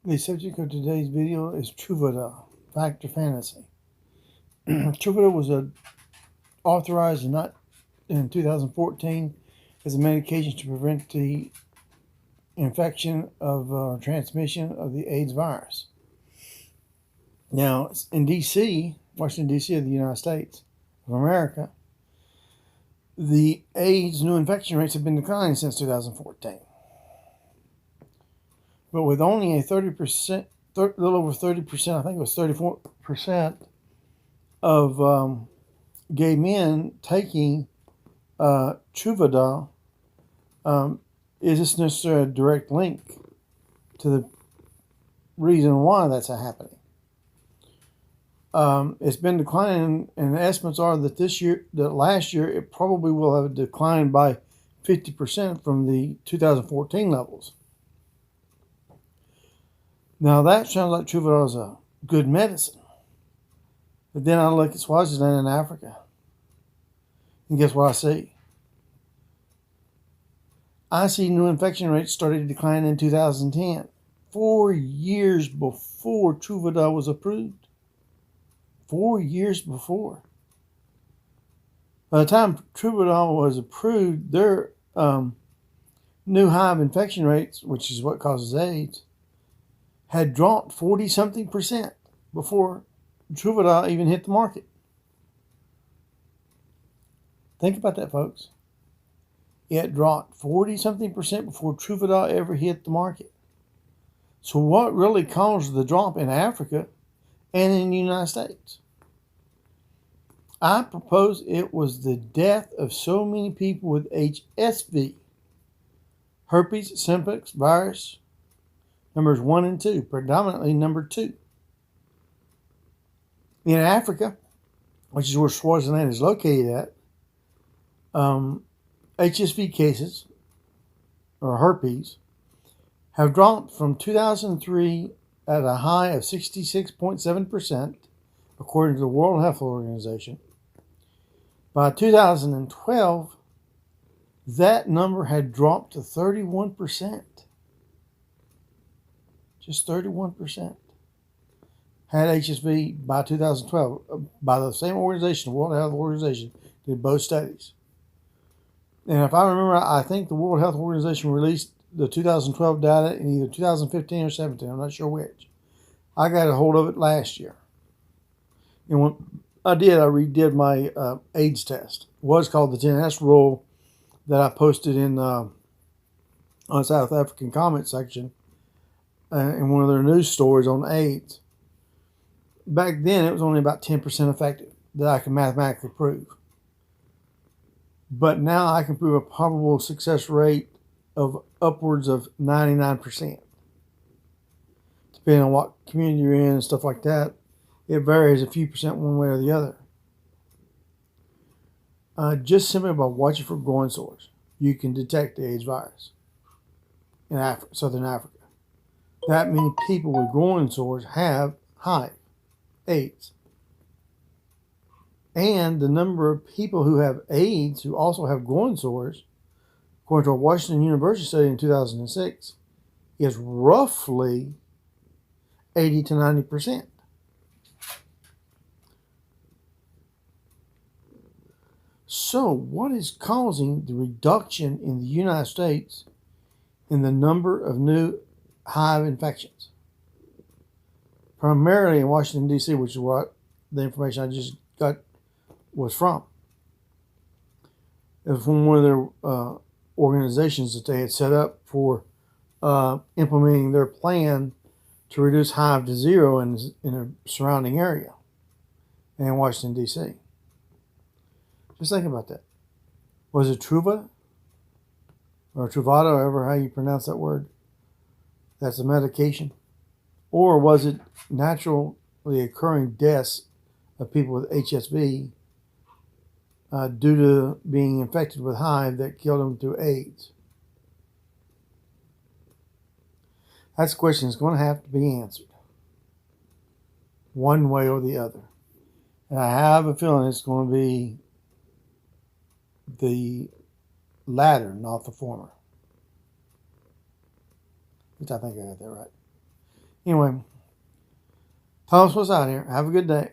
The subject of today's video is truvada, fact or fantasy. Truvada was authorized in 2014 as a medication to prevent the infection of or transmission of the AIDS virus. Now, in D.C., Washington, D.C. of the United States of America, the AIDS new infection rates have been declining since 2014. But with only a 30%, a little over 30%, I think it was 34% of gay men taking truvada, is this necessarily a direct link to the reason why that's happening? It's been declining, and the estimates are that last year, it probably will have declined by 50% from the 2014 levels. Now that sounds like truvada is a good medicine. But then I look at Swaziland in Africa, and guess what I see? I see new infection rates started to decline in 2010, 4 years before truvada was approved. 4 years before. By the time truvada was approved, their new HIV infection rates, which is what causes AIDS, had dropped 40-something% before truvada even hit the market. Think about that, folks. It dropped 40-something% before truvada ever hit the market. So what really caused the drop in Africa and in the United States? I propose it was the death of so many people with HSV, herpes simplex virus, numbers 1 and 2, predominantly number 2. In Africa, which is where Swaziland is located at, HSV cases, or herpes, have dropped from 2003 at a high of 66.7%, according to the World Health Organization. By 2012, that number had dropped to 31%. Just 31% had HSV by 2012, by the same organization, the World Health Organization, did both studies. And if I remember, I think the World Health Organization released the 2012 data in either 2015 or 17. I'm not sure which. I got a hold of it last year. And when I redid my AIDS test. It was called the 10S rule that I posted in on South African comment section in one of their news stories on AIDS. Back then, it was only about 10% effective that I could mathematically prove. But now I can prove a probable success rate of upwards of 99%. Depending on what community you're in and stuff like that, it varies a few percent one way or the other. Just simply by watching for growing sores, you can detect the AIDS virus in Southern Africa. That many people with growing sores have HIV, AIDS. And the number of people who have AIDS who also have growing sores, according to a Washington University study in 2006, is roughly 80 to 90%. So, what is causing the reduction in the United States in the number of new HIV infections? Primarily in Washington, D.C., which is what the information I just got was from. It was from one of their organizations that they had set up for implementing their plan to reduce HIV to zero in a surrounding area in Washington, D.C. Just think about that. Was it truvada or truvada, however how you pronounce that word? That's a medication. Or was it naturally occurring deaths of people with HSV due to being infected with HIV that killed them through AIDS? That's a question that's going to have to be answered one way or the other. And I have a feeling it's going to be the latter, not the former. Which I think I got that right. Anyway, tell us what's out here. Have a good day.